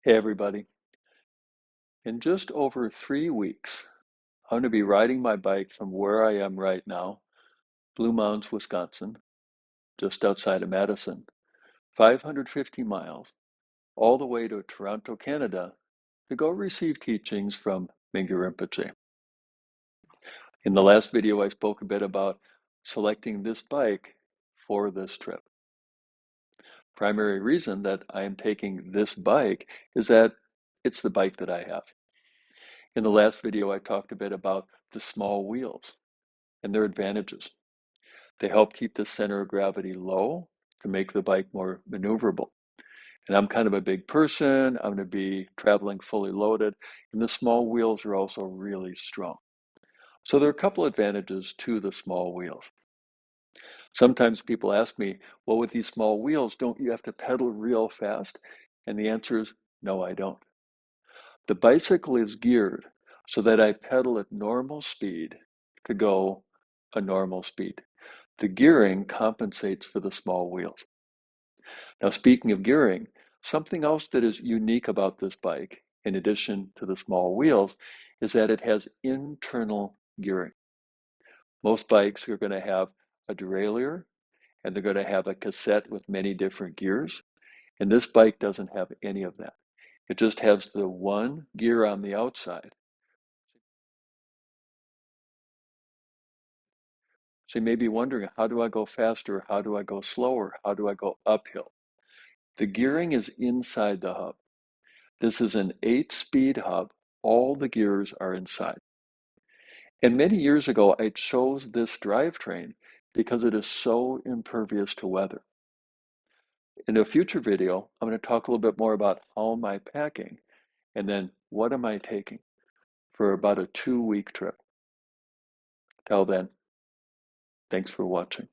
Hey everybody. In just over 3 weeks, I'm going to be riding my bike from where I am right now, Blue Mounds, Wisconsin, just outside of Madison, 550 miles, all the way to Toronto, Canada, to go receive teachings from Mingyur Rinpoche. In the last video, I spoke a bit about selecting this bike for this trip. Primary reason that I am taking this bike is that it's the bike that I have. In the last video, I talked a bit about the small wheels and their advantages. They help keep the center of gravity low to make the bike more maneuverable. And I'm kind of a big person. I'm going to be traveling fully loaded, and the small wheels are also really strong. So there are a couple advantages to the small wheels. Sometimes people ask me, well, with these small wheels, don't you have to pedal real fast? And the answer is, no, I don't. The bicycle is geared so that I pedal at normal speed to go a normal speed. The gearing compensates for the small wheels. Now, speaking of gearing, something else that is unique about this bike, in addition to the small wheels, is that it has internal gearing. Most bikes are going to have a derailleur, and they're going to have a cassette with many different gears, and this bike doesn't have any of that. It just has the one gear on the outside. So you may be wondering, how do I go faster? How do I go slower? How do I go uphill? The gearing is inside the hub. This is an 8-speed hub. All the gears are inside. And many years ago, I chose this drivetrain because it is so impervious to weather. In a future video, I'm going to talk a little bit more about how am I packing and then what am I taking for about a 2-week trip. Till then, thanks for watching.